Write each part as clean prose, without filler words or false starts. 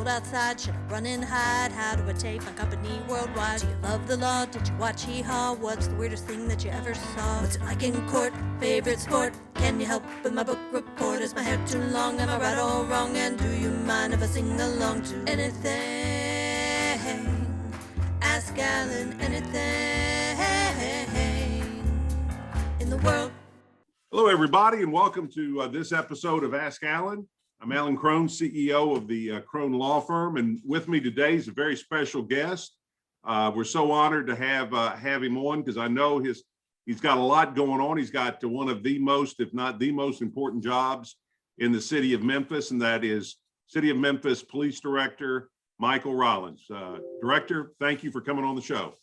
outside? Should I run and hide? How do I take my company worldwide? Do you love the law? Did you watch Hee-Haw? What's the weirdest thing that you ever saw? What's it like in court? Favorite sport? Can you help with my book report? Is my hair too long? Am I right or wrong? And do you mind if I sing along to anything? Ask Alan anything in the world. Hello, everybody, and welcome to this episode of Ask Alan. I'm Alan Crone, CEO of the Crone Law Firm, and with me today is a very special guest. We're so honored to have him on because I know he's got a lot going on. He's got one of the most, if not the most important jobs in the city of Memphis, and that is City of Memphis Police Director Michael Rallings. Director, thank you for coming on the show.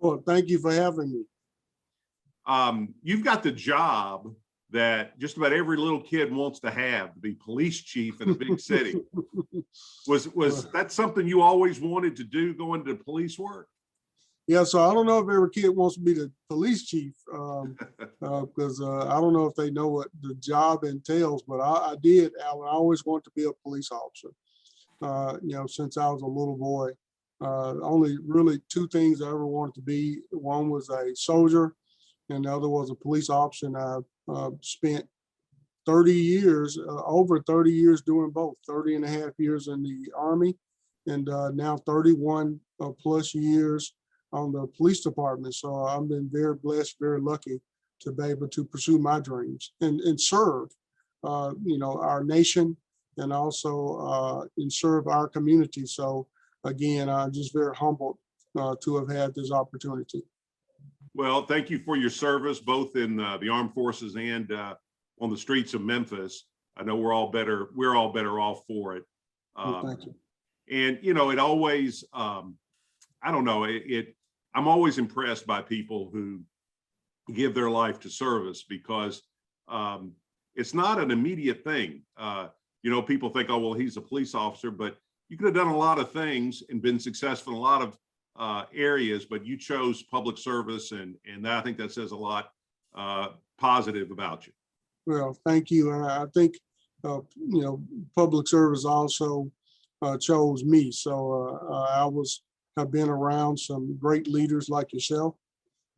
Well, thank you for having me. You've got the job that just about every little kid wants to have, to be police chief in a big city. Was that something you always wanted to do, go into police work? Yeah, so I don't know if every kid wants to be the police chief, because I don't know if they know what the job entails, but I did, Alan. I always wanted to be a police officer, since I was a little boy. Only really two things I ever wanted to be. One was a soldier, and the other was a police officer. And I spent 30 years, over 30 years doing both, 30 and a half years in the Army, and now 31 plus years on the police department. So I've been very blessed, very lucky to be able to pursue my dreams and serve, our nation, and also and serve our community. So again, I'm just very humbled to have had this opportunity. Well, thank you for your service, both in the armed forces and on the streets of Memphis. I know we're all better off for it. Thank you. And it always, I'm always impressed by people who give their life to service, because it's not an immediate thing. People think, oh, well, he's a police officer, but you could have done a lot of things and been successful in a lot of areas, but you chose public service, and I think that says a lot positive about you. Well, thank you. And I think, public service also chose me. So have been around some great leaders like yourself,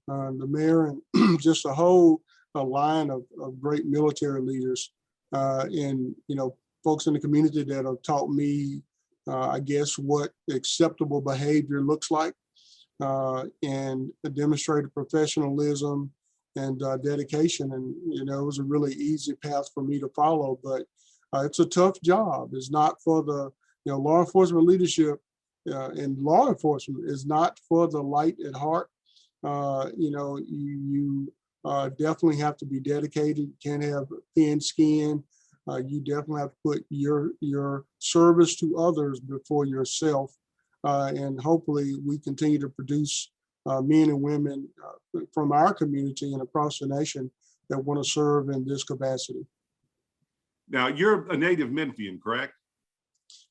the mayor, and just a whole line of great military leaders, and, folks in the community that have taught me, I guess, what acceptable behavior looks like, and demonstrated professionalism and dedication. And, it was a really easy path for me to follow, but it's a tough job. It's not for the, law enforcement leadership, and law enforcement is not for the light at heart. You definitely have to be dedicated. You can't have thin skin. You definitely have to put your service to others before yourself. And hopefully we continue to produce men and women from our community and across the nation that want to serve in this capacity. Now, you're a native Memphian, correct?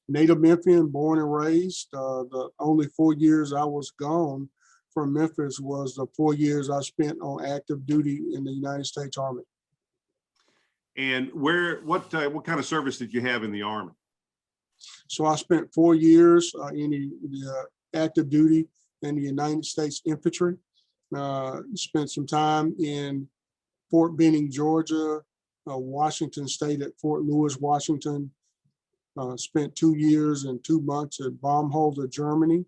Native Memphian, born and raised. The only 4 years I was gone from Memphis was the 4 years I spent on active duty in the United States Army. And what kind of service did you have in the Army? So I spent 4 years in the active duty in the United States Infantry. Spent some time in Fort Benning, Georgia, Washington State at Fort Lewis, Washington. Spent 2 years and 2 months at Baumholder, Germany,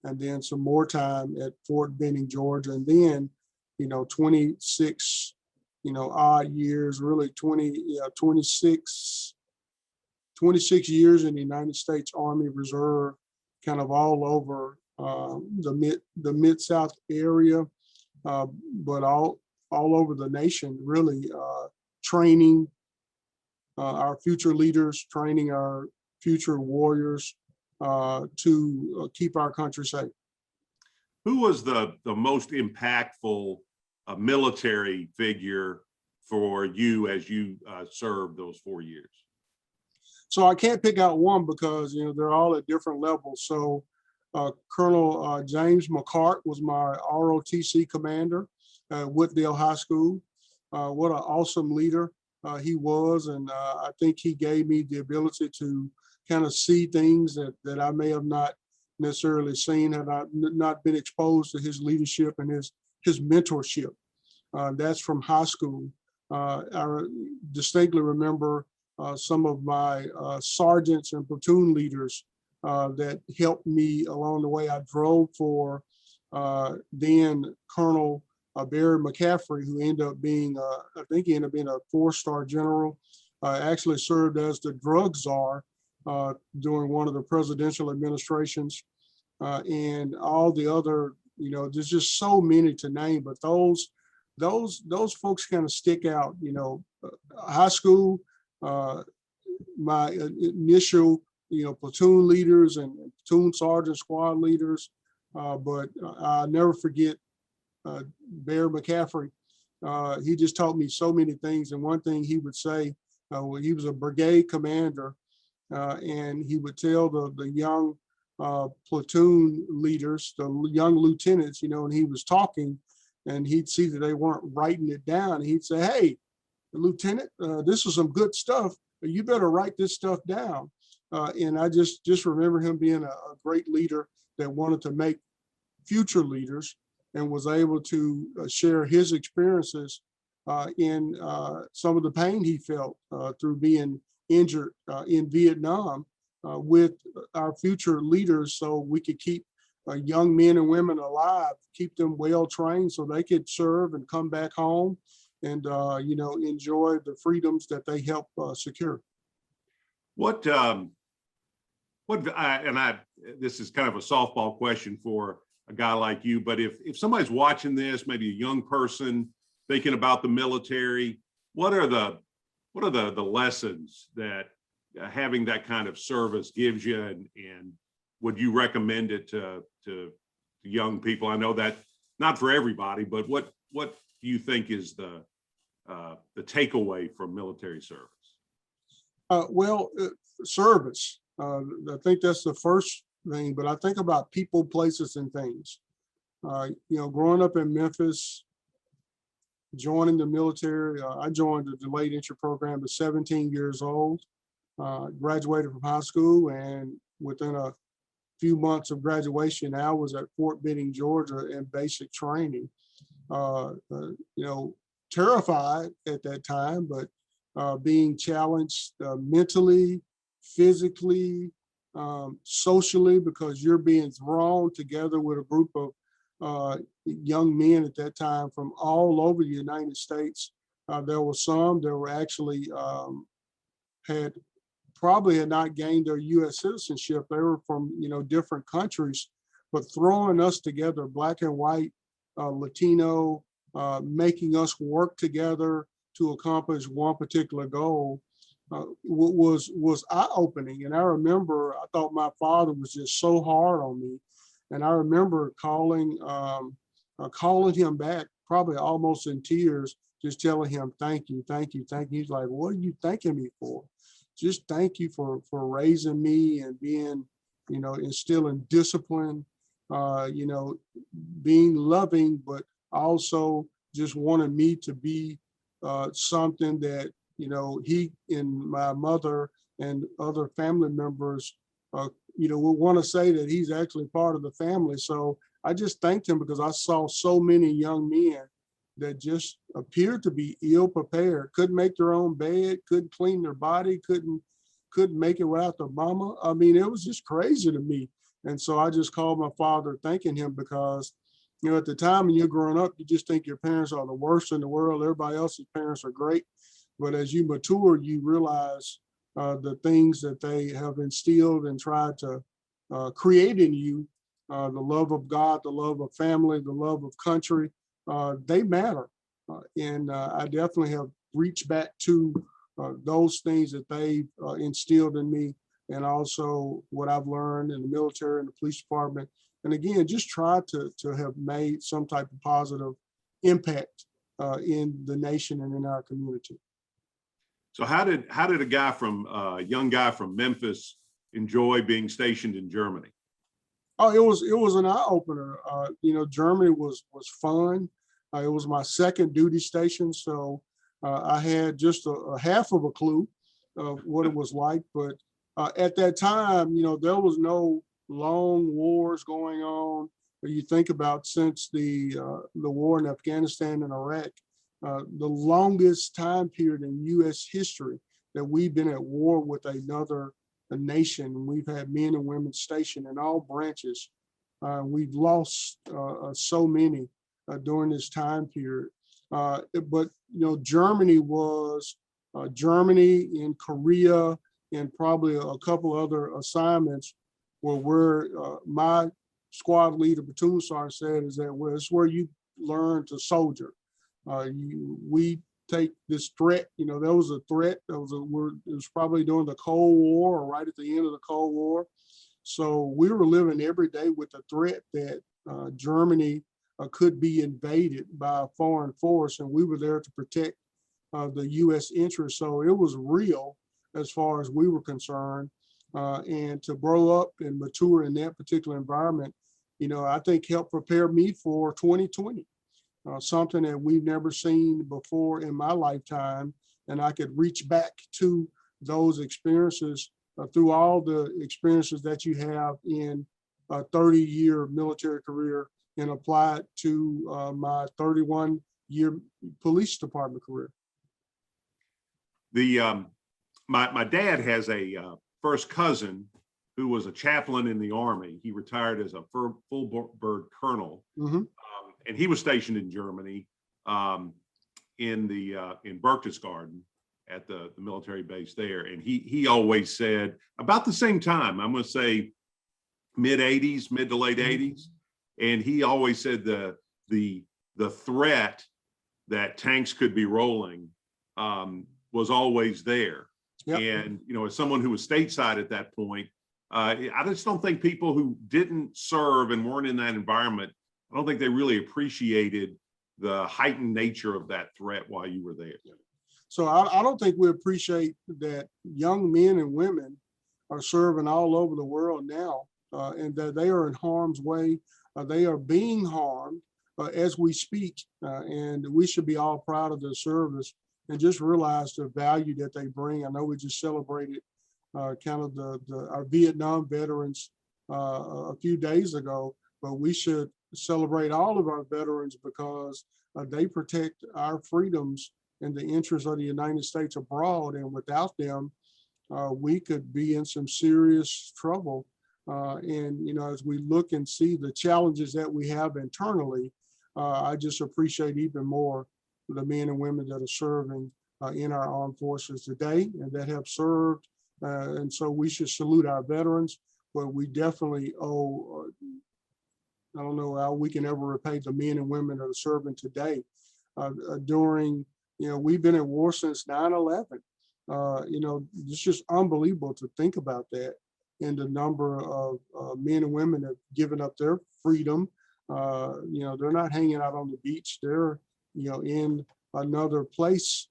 and then some more time at Fort Benning, Georgia. And then, 26 odd years, really 26 years in the United States Army Reserve, kind of all over the Mid-South area, but all over the nation, really, training our future leaders, training our future warriors to keep our country safe. Who was the most impactful military figure for you as you served those 4 years? So I can't pick out one because, they're all at different levels. So Colonel James McCart was my ROTC commander at Wooddale High School. What an awesome leader he was. And I think he gave me the ability to kind of see things that I may have not necessarily seen had I not been exposed to his leadership and his mentorship. That's from high school. I distinctly remember some of my sergeants and platoon leaders that helped me along the way. I drove for then Colonel Barry McCaffrey, who ended up being, I think he ended up being a 4-star general, actually served as the drug czar during one of the presidential administrations, and all the other, there's just so many to name, but those folks kind of stick out. High school, my initial, platoon leaders and platoon sergeant, squad leaders, but I'll never forget Bear McCaffrey. He just taught me so many things, and one thing he would say, when he was a brigade commander, and he would tell the young platoon leaders, the young lieutenants, and he was talking, and he'd see that they weren't writing it down. And he'd say, "Hey, Lieutenant, this is some good stuff. You better write this stuff down." And I just remember him being a great leader that wanted to make future leaders and was able to share his experiences in some of the pain he felt through being injured in Vietnam with our future leaders, so we could keep young men and women alive, keep them well trained so they could serve and come back home and enjoy the freedoms that they help secure. This is kind of a softball question for a guy like you, but if somebody's watching this, maybe a young person thinking about the military, what are the lessons that having that kind of service gives you, and would you recommend it to young people? I know that not for everybody, but what do you think is the takeaway from military service? Service. I think that's the first thing, but I think about people, places, and things. Growing up in Memphis, joining the military, I joined the delayed entry program at 17 years old, graduated from high school, and within a few months of graduation, I was at Fort Benning, Georgia in basic training. Terrified at that time, but being challenged mentally, physically, socially, because you're being thrown together with a group of young men at that time from all over the United States. There were some that were actually had not gained their U.S. citizenship. They were from different countries, but throwing us together, black and white, Latino, making us work together to accomplish one particular goal was eye-opening. And I remember I thought my father was just so hard on me, and I remember calling him back, probably almost in tears, just telling him, "Thank you, thank you, thank you." He's like, "What are you thanking me for?" "Just thank you for raising me and being, instilling discipline, being loving, but also just wanting me to be something that, he and my mother and other family members, would want to say that he's actually part of the family." So I just thanked him because I saw so many young men that just appeared to be ill prepared, couldn't make their own bed, couldn't clean their body, couldn't make it without their mama. I mean, it was just crazy to me. And so I just called my father thanking him because, at the time when you're growing up, you just think your parents are the worst in the world. Everybody else's parents are great. But as you mature, you realize the things that they have instilled and tried to create in you, the love of God, the love of family, the love of country, they matter. And I definitely have reached back to those things that they instilled in me, and also what I've learned in the military and the police department. And again, just try to have made some type of positive impact in the nation and in our community. So how did a young guy from Memphis enjoy being stationed in Germany? Oh, it was an eye opener. Germany was fun. It was my second duty station, so I had just a half of a clue of what it was like. But At that time, there was no long wars going on. You think about since the war in Afghanistan and Iraq, the longest time period in U.S. history that we've been at war with another nation. We've had men and women stationed in all branches. We've lost so many during this time period. But Germany was Germany and Korea and probably a couple other assignments where my squad leader, platoon sergeant, said is that it's where you learn to soldier. We take this threat. There was a threat. It was probably during the Cold War or right at the end of the Cold War. So we were living every day with the threat that Germany could be invaded by a foreign force, and we were there to protect the U.S. interests. So it was real as far as we were concerned. And to grow up and mature in that particular environment, I think helped prepare me for 2020, something that we've never seen before in my lifetime. And I could reach back to those experiences through all the experiences that you have in a 30-year military career and apply it to my 31-year police department career. My dad has a first cousin who was a chaplain in the Army. He retired as a full bird colonel, and he was stationed in Germany in Berchtesgaden at the military base there. And he always said about the same time, I'm going to say mid to late 80s. And he always said the threat that tanks could be rolling was always there. Yep. And, as someone who was stateside at that point, I just don't think people who didn't serve and weren't in that environment, I don't think they really appreciated the heightened nature of that threat while you were there. So I don't think we appreciate that young men and women are serving all over the world now, and that they are in harm's way. They are being harmed as we speak, and we should be all proud of their service and just realize the value that they bring. I know we just celebrated kind of our Vietnam veterans a few days ago, but we should celebrate all of our veterans because they protect our freedoms and the interests of the United States abroad. And without them, we could be in some serious trouble. And, as we look and see the challenges that we have internally, I just appreciate even more the men and women that are serving in our armed forces today and that have served. And so we should salute our veterans, but we definitely owe, I don't know how we can ever repay the men and women that are serving today. We've been at war since 9/11. It's just unbelievable to think about that. And the number of men and women that have given up their freedom. They're not hanging out on the beach. They're, in another place,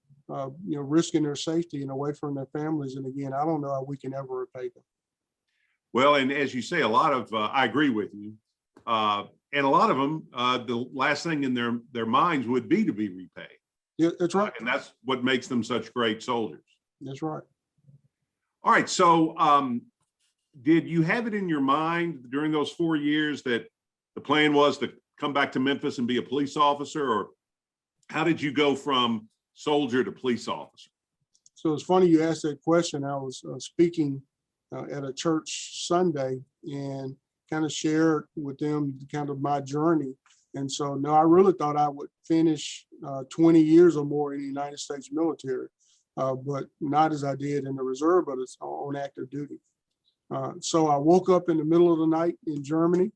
risking their safety and away from their families. And again, I don't know how we can ever repay them. Well, and as you say, a lot of, I agree with you. And a lot of them, the last thing in their minds would be to be repaid. Yeah, that's right. And that's what makes them such great soldiers. That's right. All right. So did you have it in your mind during those 4 years that the plan was to come back to Memphis and be a police officer, or how did you go from soldier to police officer? So it's funny you asked that question. I was speaking at a church Sunday and kind of shared with them kind of my journey. And so, no, I really thought I would finish 20 years or more in the United States military, but not as I did in the reserve, but it's on active duty. So I woke up in the middle of the night in Germany,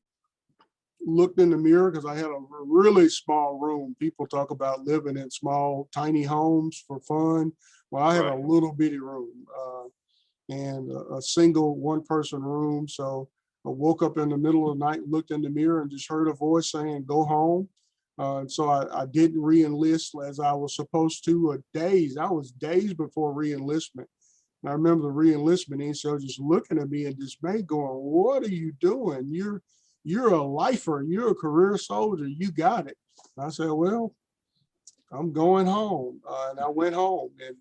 looked in the mirror because I had a really small room. People talk about living in small, tiny homes for fun. Well, I had a little bitty room and a single one-person room. So I woke up in the middle of the night, looked in the mirror, and just heard a voice saying, "Go home." So I didn't re-enlist as I was supposed to. I was days before re-enlistment. And I remember the re-enlistment intel just looking at me in dismay, going, "What are you doing? You're a lifer. You're a career soldier. You got it." And I said, "Well, I'm going home." And I went home. And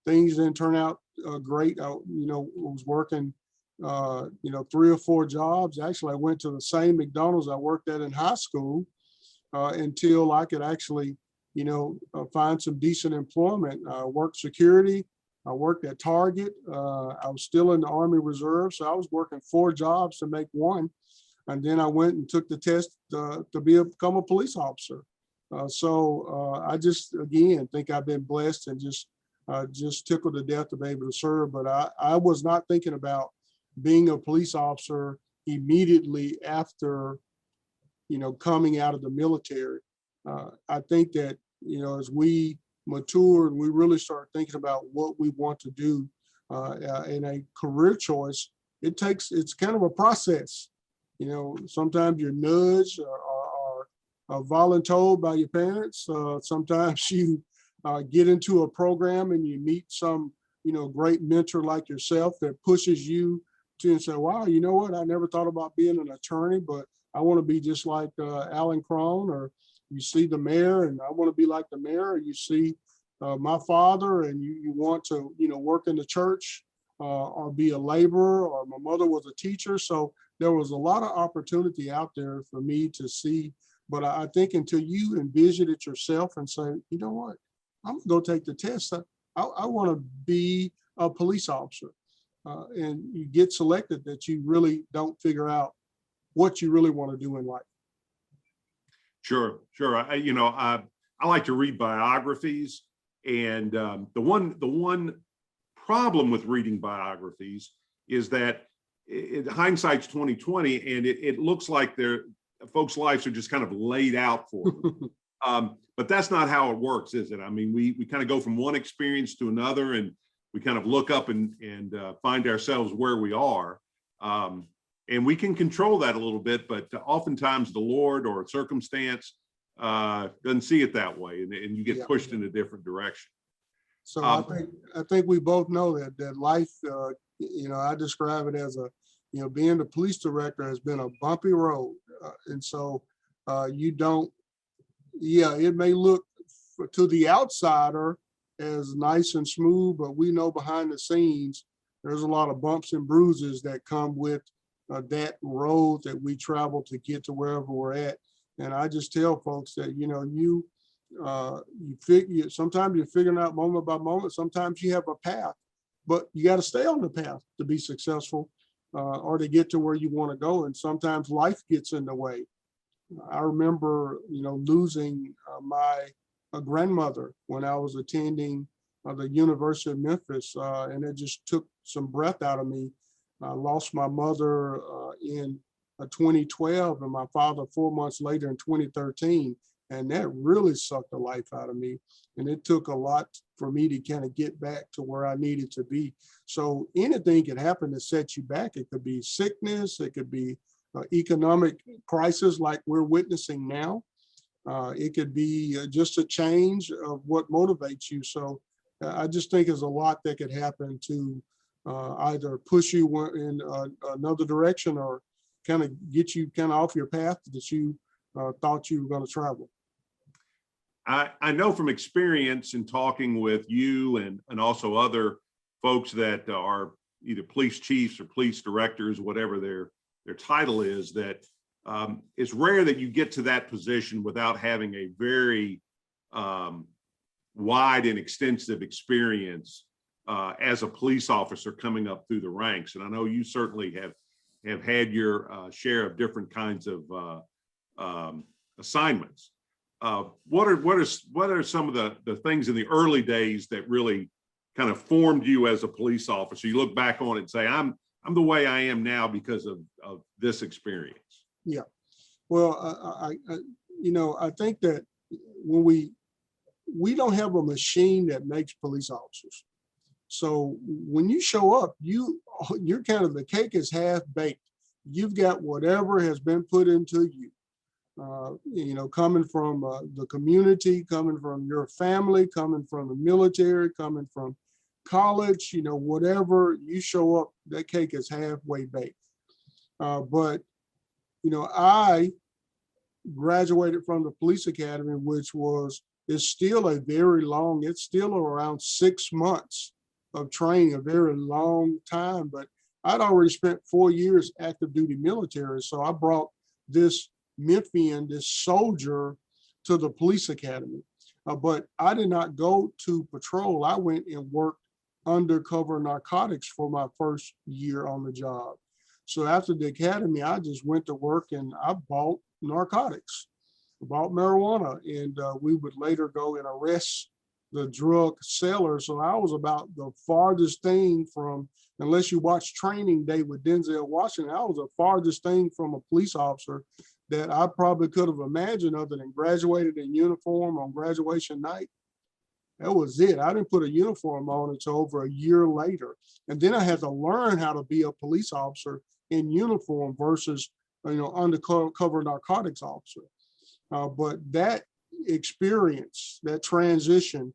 things didn't turn out great. I, was working, 3 or 4 jobs. Actually, I went to the same McDonald's I worked at in high school until I could actually, find some decent employment. I worked security. I worked at Target. I was still in the Army Reserve, so I was working 4 jobs to make one. And then I went and took the test to become a police officer. I just, again, think I've been blessed and just tickled to death to be able to serve. But I was not thinking about being a police officer immediately after, coming out of the military. I think that, as we mature and we really start thinking about what we want to do in a career choice, it's kind of a process. Sometimes you're nudged or voluntold by your parents. Sometimes you get into a program and you meet some, great mentor like yourself that pushes you to say, wow, you know what? I never thought about being an attorney, but I want to be just like Alan Crone. Or you see the mayor and I want to be like the mayor. Or you see my father and you want to, work in the church or be a laborer, or my mother was a teacher. So there was a lot of opportunity out there for me to see. But I think until you envision it yourself and say, you know what, I'm gonna go take the test. I want to be a police officer. And you get selected, that you really don't figure out what you really want to do in life. Sure. I like to read biographies, and the one problem with reading biographies is that hindsight's 20/20, and it looks like folks' lives are just kind of laid out for them. But that's not how it works, is it? I mean, we kind of go from one experience to another, and we kind of look up and find ourselves where we are. And we can control that a little bit, but oftentimes the Lord or circumstance doesn't see it that way, and you get pushed in a different direction. So I think we both know that life, I describe it as being the police director has been a bumpy road. And so it may look to the outsider as nice and smooth, but we know behind the scenes, there's a lot of bumps and bruises that come with that road that we travel to get to wherever we're at. And I just tell folks that, sometimes you're figuring out moment by moment. Sometimes you have a path, but you got to stay on the path to be successful or to get to where you want to go. And sometimes life gets in the way. I remember, losing my grandmother when I was attending the University of Memphis, and it just took some breath out of me. I lost my mother in 2012 and my father 4 months later in 2013. And that really sucked the life out of me. And it took a lot for me to kind of get back to where I needed to be. So anything can happen to set you back. It could be sickness. It could be economic crisis like we're witnessing now. It could be just a change of what motivates you. So I just think there's a lot that could happen to either push you in another direction or kind of get you kind of off your path that you thought you were going to travel. I know from experience in talking with you and also other folks that are either police chiefs or police directors, whatever their title is, that it's rare that you get to that position without having a very wide and extensive experience as a police officer coming up through the ranks. And I know you certainly have had your share of different kinds of assignments. What are some of the things in the early days that really kind of formed you as a police officer? You look back on it and say, I'm the way I am now because of this experience. Yeah. Well, I think that when we don't have a machine that makes police officers. So when you show up, you're kind of, the cake is half baked. You've got whatever has been put into you. Coming from the community, coming from your family, coming from the military, coming from college, whatever you show up, that cake is halfway baked. But I graduated from the police academy, which it's still a very long, it's still around 6 months of training, a very long time, but I'd already spent 4 years active duty military. So I brought this Memphian, this soldier, to the police academy. But I did not go to patrol. I went and worked undercover narcotics for my first year on the job. So after the academy, I just went to work and I bought narcotics, bought marijuana, and we would later go and arrest the drug seller. So I was about the farthest thing from, unless you watch Training Day with Denzel Washington, I was the farthest thing from a police officer that I probably could have imagined, other than graduated in uniform on graduation night. That was it. I didn't put a uniform on until over a year later. And then I had to learn how to be a police officer in uniform versus, undercover narcotics officer. But that experience, that transition,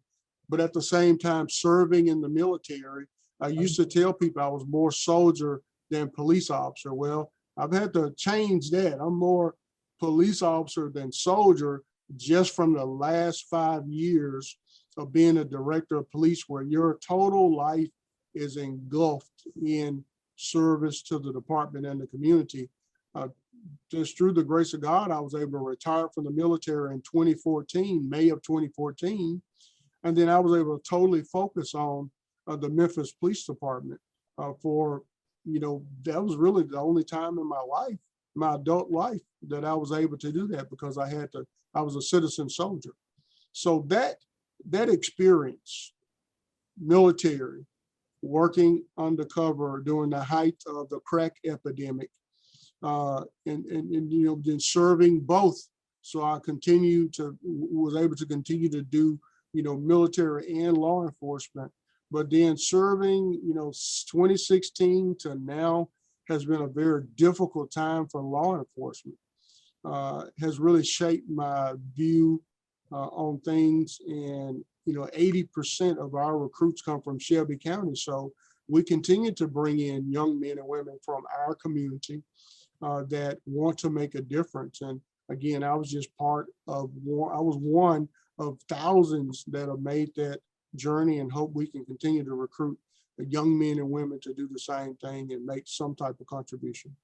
but at the same time serving in the military, I used to tell people I was more soldier than police officer. Well, I've had to change that. I'm more police officer than soldier, just from the last 5 years of being a director of police, where your total life is engulfed in service to the department and the community. Just through the grace of God, I was able to retire from the military in 2014, May of 2014. And then I was able to totally focus on the Memphis Police Department for, that was really the only time in my life, my adult life, that I was able to do that, because I was a citizen soldier. So that experience, military, working undercover during the height of the crack epidemic, and then serving both. So I was able to continue to do, military and law enforcement. But then serving, 2016 to now has been a very difficult time for law enforcement. Has really shaped my view on things. And 80% of our recruits come from Shelby County. So we continue to bring in young men and women from our community that want to make a difference. And again, I was just I was one of thousands that have made that journey, and hope we can continue to recruit the young men and women to do the same thing and make some type of contribution.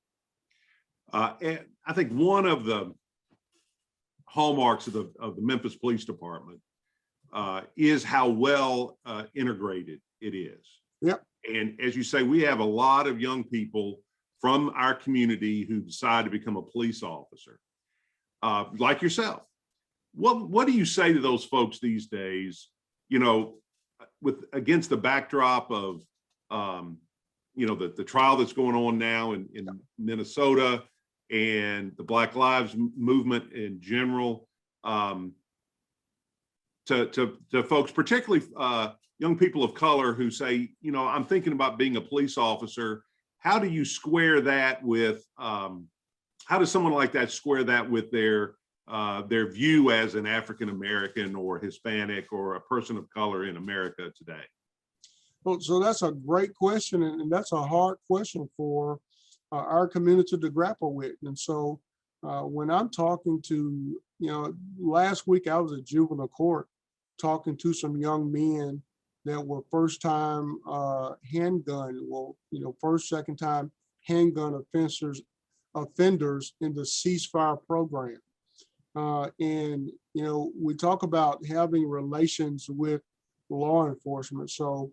And I think one of the hallmarks of the Memphis Police Department is how well integrated it is. Yep. And as you say, we have a lot of young people from our community who decide to become a police officer, like yourself. What do you say to those folks these days, against the backdrop of, the trial that's going on now in Minnesota and the Black Lives Movement in general, to folks, particularly young people of color who say, I'm thinking about being a police officer. How do you square that with, how does someone like that square that with their view as an African-American or Hispanic or a person of color in America today? Well, so that's a great question, and that's a hard question for our community to grapple with. And so when I'm talking to, last week I was at juvenile court talking to some young men that were first time first, second time handgun offenders in the ceasefire program. And we talk about having relations with law enforcement. So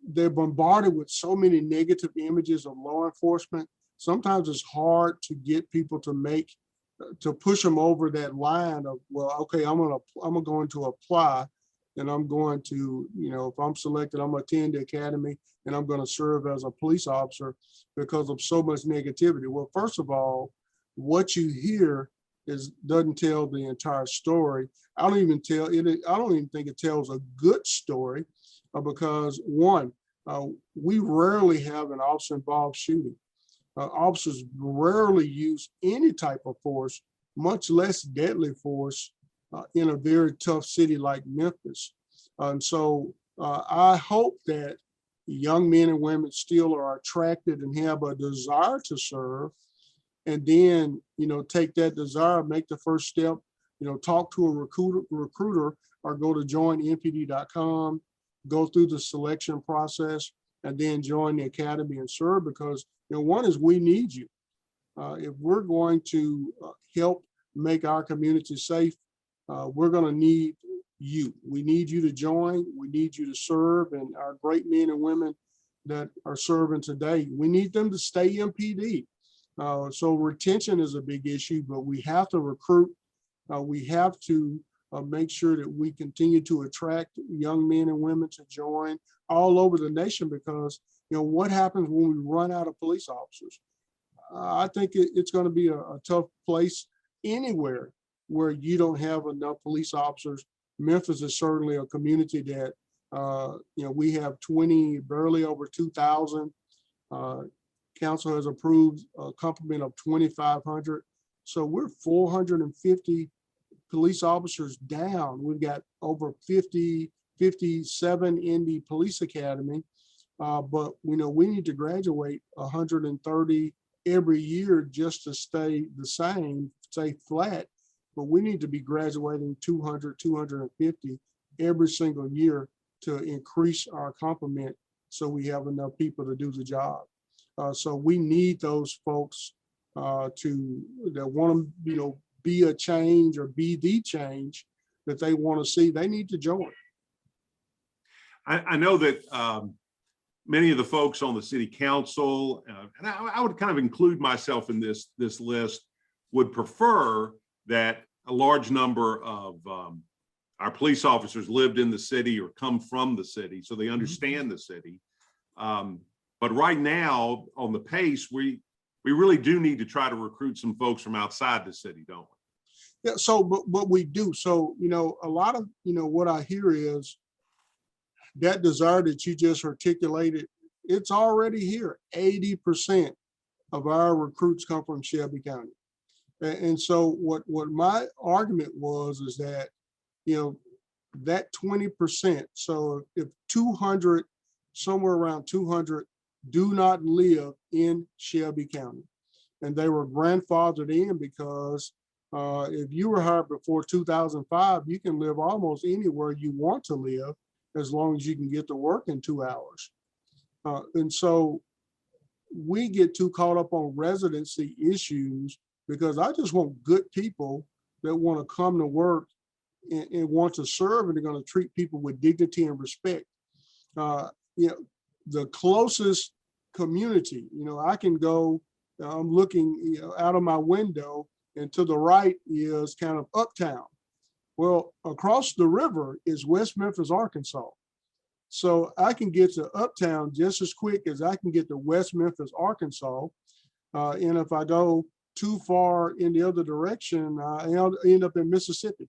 they're bombarded with so many negative images of law enforcement. Sometimes it's hard to get people to push them over that line of, well, okay, I'm going to apply, and I'm going to, if I'm selected, I'm going to attend the academy and I'm going to serve as a police officer because of so much negativity. Well, first of all, what you hear doesn't tell the entire story. I don't even think it tells a good story, because one, we rarely have an officer-involved shooting. Officers rarely use any type of force, much less deadly force, in a very tough city like Memphis. And so I hope that young men and women still are attracted and have a desire to serve, and then, take that desire, make the first step, talk to a recruiter or go to joinnpd.com, go through the selection process and then join the academy and serve, because one is we need you. If we're going to help make our community safe, we're going to need you. We need you to join. We need you to serve. And our great men and women that are serving today, we need them to stay in PD. So retention is a big issue, but we have to recruit. We have to make sure that we continue to attract young men and women to join all over the nation, because what happens when we run out of police officers? I think it's going to be a tough place anywhere where you don't have enough police officers. Memphis is certainly a community that we have barely over 2,000. Council has approved a complement of 2,500. So we're 450 police officers down. We've got over 57 in the police academy, but we need to graduate 130 every year just to stay the same, stay flat. But we need to be graduating 200, 250 every single year to increase our complement so we have enough people to do the job. So we need those folks that want to be a change or be the change that they want to see. They need to join. I know that many of the folks on the city council, and I would kind of include myself in this list, would prefer that a large number of our police officers lived in the city or come from the city, so they understand the city. But right now, on the pace, we really do need to try to recruit some folks from outside the city, don't we? Yeah. So, but we do. So, a lot of what I hear is that desire that you just articulated. It's already here. 80% of our recruits come from Shelby County. And so what my argument is that, that 20%, so if 200, somewhere around 200 do not live in Shelby County, and they were grandfathered in because if you were hired before 2005, you can live almost anywhere you want to live as long as you can get to work in 2 hours. And so we get too caught up on residency issues, because I just want good people that want to come to work and want to serve, and they're going to treat people with dignity and respect. The closest community, I can go, I'm looking out of my window, and to the right is kind of uptown. Well, across the river is West Memphis, Arkansas. So I can get to uptown just as quick as I can get to West Memphis, Arkansas. And if I go too far in the other direction, I end up in Mississippi.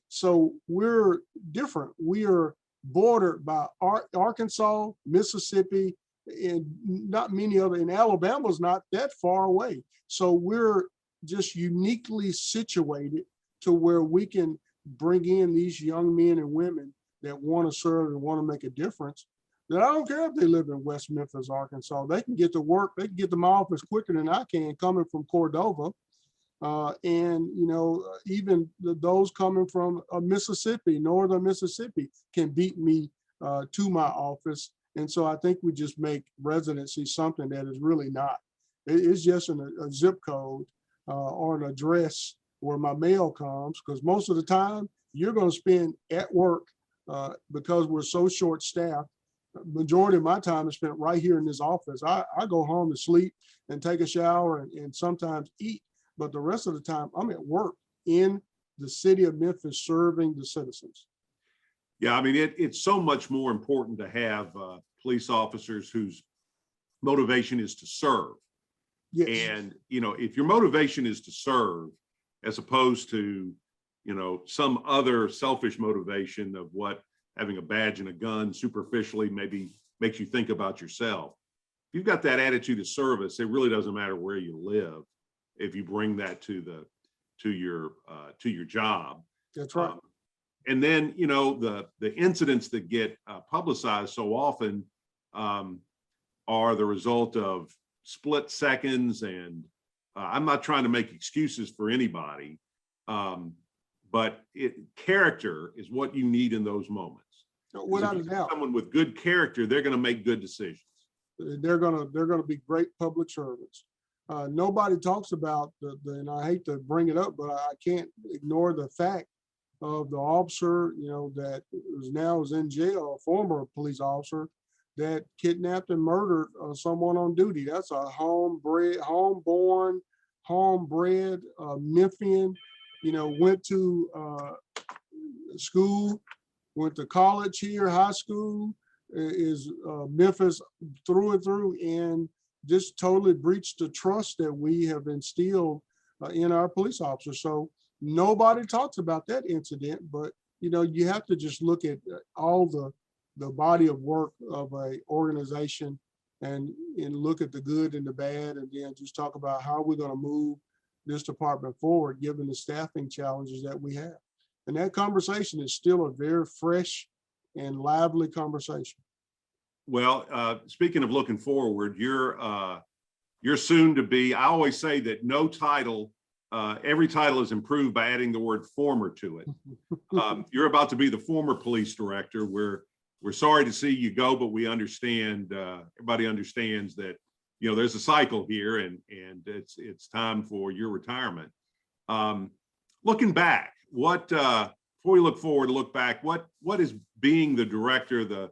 So we're different. We are bordered by Arkansas, Mississippi, and not many other, and Alabama's not that far away. So we're just uniquely situated to where we can bring in these young men and women that want to serve and want to make a difference. That I don't care if they live in West Memphis, Arkansas. They can get to work. They can get to my office quicker than I can coming from Cordova. And, even those coming from Mississippi, northern Mississippi, can beat me to my office. And so I think we just make residency something that is really not. It's just a zip code or an address where my mail comes, because most of the time you're going to spend at work because we're so short-staffed. Majority of my time is spent right here in this office. I go home to sleep and take a shower and sometimes eat, but the rest of the time I'm at work in the city of Memphis serving the citizens. Yeah, I mean, it's so much more important to have police officers whose motivation is to serve. Yes. And, if your motivation is to serve, as opposed to, some other selfish motivation of what having a badge and a gun superficially maybe makes you think about yourself. If you've got that attitude of service, it really doesn't matter where you live if you bring that to your job. That's right. And then, the incidents that get publicized so often are the result of split seconds. And I'm not trying to make excuses for anybody, but character is what you need in those moments. Without a doubt. Someone with good character, they're going to make good decisions. They're gonna be great public servants. Nobody talks about and I hate to bring it up, but I can't ignore the fact of the officer, that is in jail, a former police officer that kidnapped and murdered someone on duty. That's a homeborn, Memphian, went to school, went to college here, high school, is Memphis through and through, and just totally breached the trust that we have instilled in our police officers. So nobody talks about that incident, but you have to just look at all the body of work of a organization and look at the good and the bad, and then just talk about how we're going to move this department forward, given the staffing challenges that we have. And that conversation is still a very fresh and lively conversation. Well, speaking of looking forward, you're soon to be, I always say that no title, every title is improved by adding the word former to it. You're about to be the former police director. We're sorry to see you go, but we understand, everybody understands that, there's a cycle here, and it's time for your retirement. Looking back, before we look forward, look back, what is being the director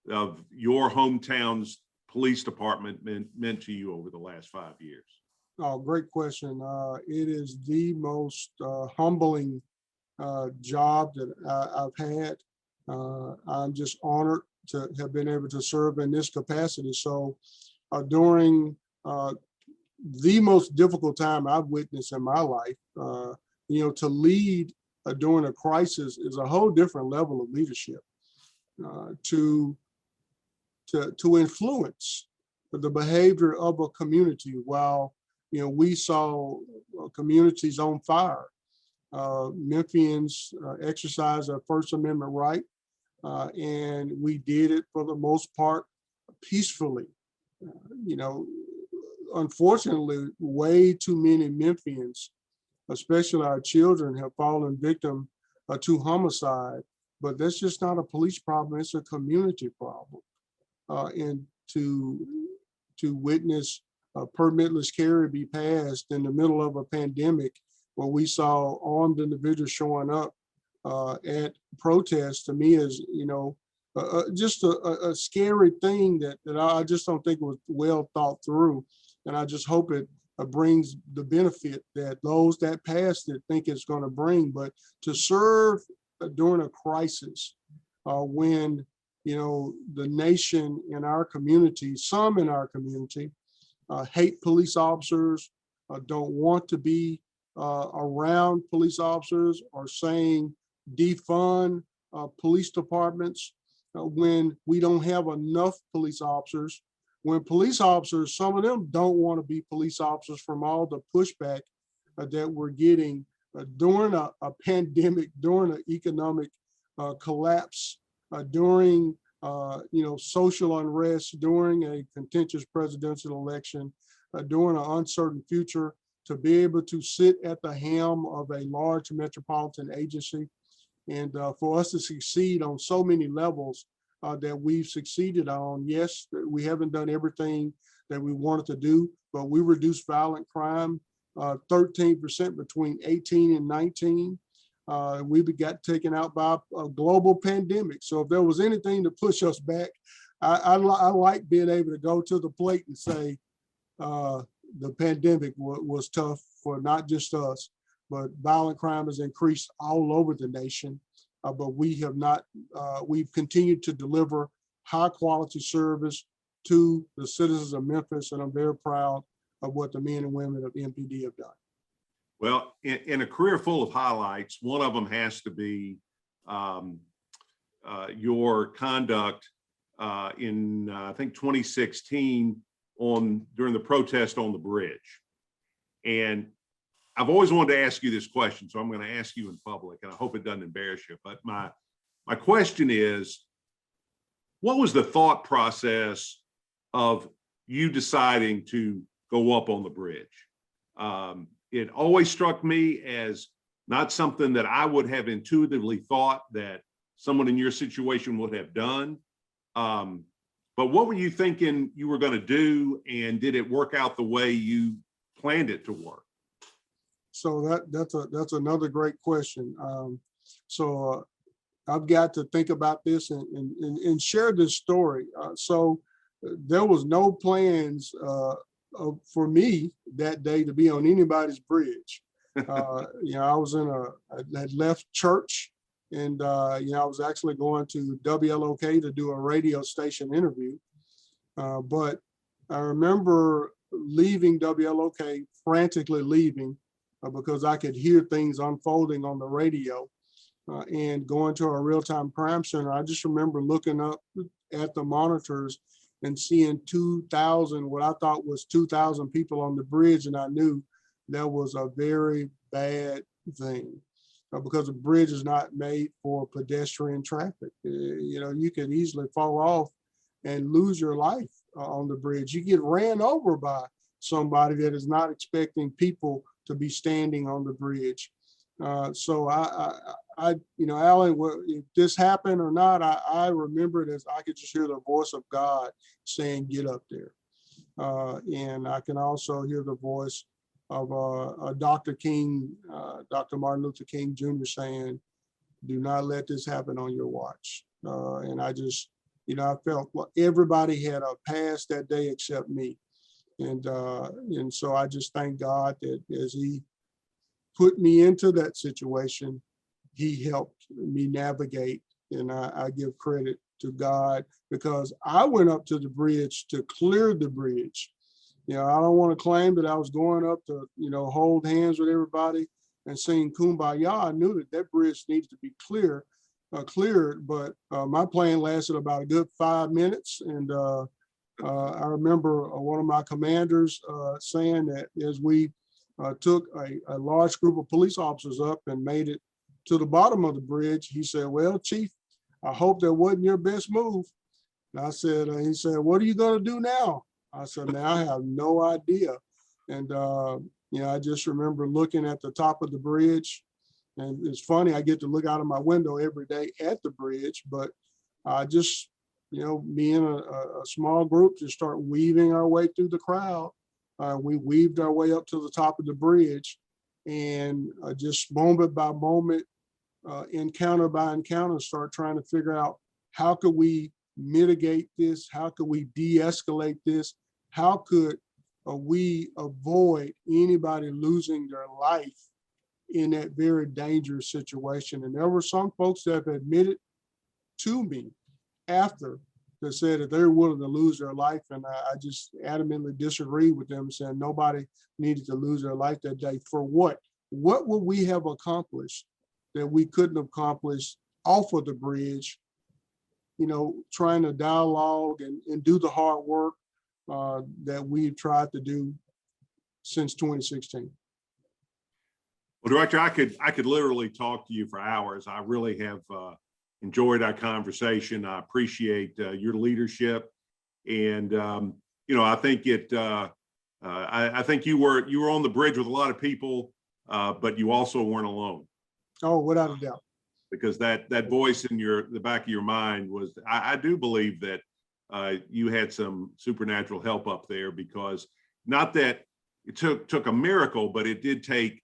of your hometown's police department meant to you over the last 5 years? Oh, great question. It is the most humbling job that I've had. I'm just honored to have been able to serve in this capacity. So during the most difficult time I've witnessed in my life, to lead during a crisis is a whole different level of leadership. To influence the behavior of a community while we saw communities on fire. Memphians exercised their First Amendment right, and we did it for the most part peacefully. Unfortunately, way too many Memphians, especially our children, have fallen victim to homicide. But that's just not a police problem; it's a community problem. And to witness permitless carry be passed in the middle of a pandemic, where we saw armed individuals showing up at protests, to me is just a scary thing that I just don't think was well thought through. And I just hope it brings the benefit that those that passed it think it's going to bring. But to serve during a crisis when the nation in our community, some in our community, hate police officers, don't want to be around police officers, or saying defund police departments when we don't have enough police officers, when police officers, some of them don't want to be police officers from all the pushback that we're getting during a pandemic, during an economic collapse, during social unrest, during a contentious presidential election, during an uncertain future, to be able to sit at the helm of a large metropolitan agency, and for us to succeed on so many levels that we've succeeded on. Yes, we haven't done everything that we wanted to do, but we reduced violent crime 13% between 18 and 19. We got taken out by a global pandemic. So if there was anything to push us back, I like being able to go to the plate and say the pandemic was tough for not just us, but violent crime has increased all over the nation. But we have not, we've continued to deliver high quality service to the citizens of Memphis, and I'm very proud of what the men and women of MPD have done. Well, in a career full of highlights, one of them has to be your conduct in, I think, 2016 during the protest on the bridge. And I've always wanted to ask you this question, so I'm going to ask you in public, and I hope it doesn't embarrass you. But my question is, what was the thought process of you deciding to go up on the bridge? It always struck me as not something that I would have intuitively thought that someone in your situation would have done. But what were you thinking you were going to do, and did it work out the way you planned it to work? So that's another great question. I've got to think about this and share this story. So there was no plans for me that day to be on anybody's bridge. I was I had left church, and I was actually going to WLOK to do a radio station interview. But I remember leaving WLOK, frantically leaving, because I could hear things unfolding on the radio, and going to our real-time crime center. I just remember looking up at the monitors and seeing 2,000, what I thought was 2,000 people on the bridge, and I knew that was a very bad thing, because the bridge is not made for pedestrian traffic. You can easily fall off and lose your life on the bridge. You get ran over by somebody that is not expecting people to be standing on the bridge. So Alan, if this happened or not, I remember it as I could just hear the voice of God saying, "Get up there." And I can also hear the voice of Dr. King, Dr. Martin Luther King Jr. saying, "Do not let this happen on your watch." And I just, I felt like everybody had a pass that day except me. And so I just thank God that as he put me into that situation, he helped me navigate. And I give credit to God, because I went up to the bridge to clear the bridge. I don't want to claim that I was going up to, hold hands with everybody and sing Kumbaya. I knew that bridge needed to be cleared, but my plan lasted about a good 5 minutes. And I remember one of my commanders saying that as we took a large group of police officers up and made it to the bottom of the bridge, he said, "Well, Chief, I hope that wasn't your best move." And he said, "What are you going to do now?" I said, "Man, I have no idea." And, I just remember looking at the top of the bridge, and it's funny, I get to look out of my window every day at the bridge, but I just, me and a small group just start weaving our way through the crowd. We weaved our way up to the top of the bridge, and just moment by moment, encounter by encounter, start trying to figure out how could we mitigate this? How could we de-escalate this? How could we avoid anybody losing their life in that very dangerous situation? And there were some folks that have admitted to me after that said that they're willing to lose their life. And I just adamantly disagree with them, saying nobody needed to lose their life that day. For what? What would we have accomplished that we couldn't accomplish off of the bridge, trying to dialogue and do the hard work that we've tried to do since 2016. Well, Director, I could literally talk to you for hours. I really have enjoyed our conversation. I appreciate your leadership, and I think I think you were on the bridge with a lot of people, but you also weren't alone. Oh, without a doubt. Because that voice in the back of your mind was, I do believe that you had some supernatural help up there, because not that it took a miracle, but it did take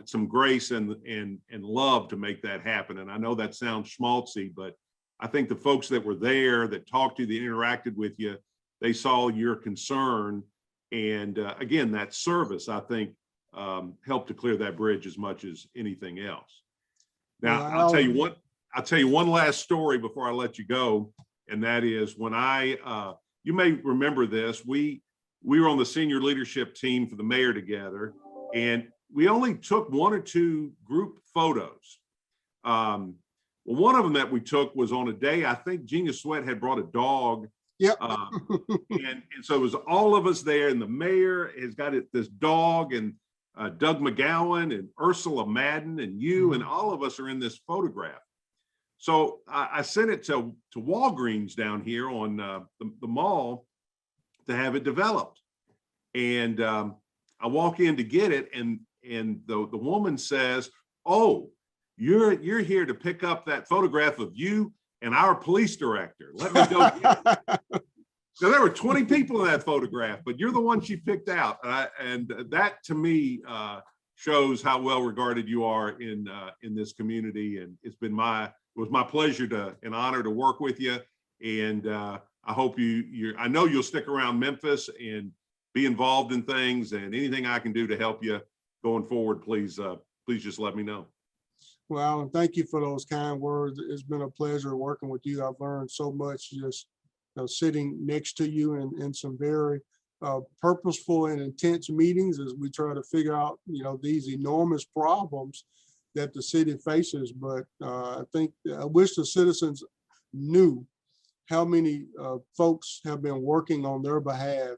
some grace and love to make that happen. And I know that sounds schmaltzy, but I think the folks that were there, that talked to you, that interacted with you, they saw your concern. And again, that service, I think, helped to clear that bridge as much as anything else. Now, I'll tell you one last story before I let you go. And that is when you may remember this, we were on the senior leadership team for the mayor together, and we only took 1 or 2 group photos. Well, one of them that we took was on a day, I think Gina Sweat had brought a dog. Yep. And so it was all of us there, and the mayor has got this dog, and Doug McGowan and Ursula Madden and you, and all of us are in this photograph. So I sent it to Walgreens down here on the mall to have it developed. And I walk in to get it, and the woman says, "Oh, You're here to pick up that photograph of you and our police director. Let me go get it. So there were 20 people in that photograph, but you're the one she picked out. And that to me shows how well regarded you are in this community. And it was my pleasure and honor to work with you. And I hope I know you'll stick around Memphis and be involved in things, and anything I can do to help you going forward, please just let me know. Well, Alan, thank you for those kind words. It's been a pleasure working with you. I've learned so much just sitting next to you in some very purposeful and intense meetings as we try to figure out, these enormous problems that the city faces. But I wish the citizens knew how many folks have been working on their behalf,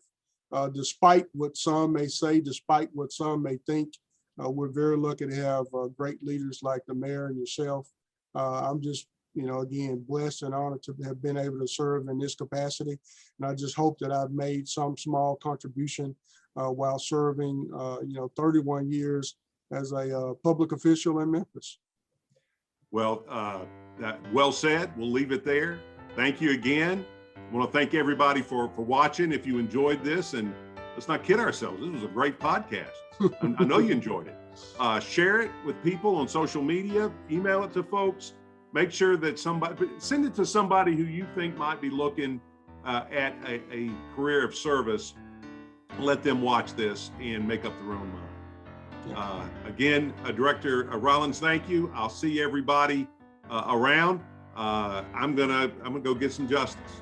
despite what some may say, despite what some may think. We're very lucky to have great leaders like the mayor and yourself. I'm just, again, blessed and honored to have been able to serve in this capacity. And I just hope that I've made some small contribution while serving, 31 years as a public official in Memphis. Well, well said. We'll leave it there. Thank you again. I want to thank everybody for watching. If you enjoyed this, and let's not kid ourselves, this was a great podcast. I know you enjoyed it. Share it with people on social media, email it to folks. Make sure that send it to somebody who you think might be looking at a career of service. Let them watch this and make up their own mind. Again, Director Rallings, thank you. I'll see everybody around. I'm gonna go get some justice.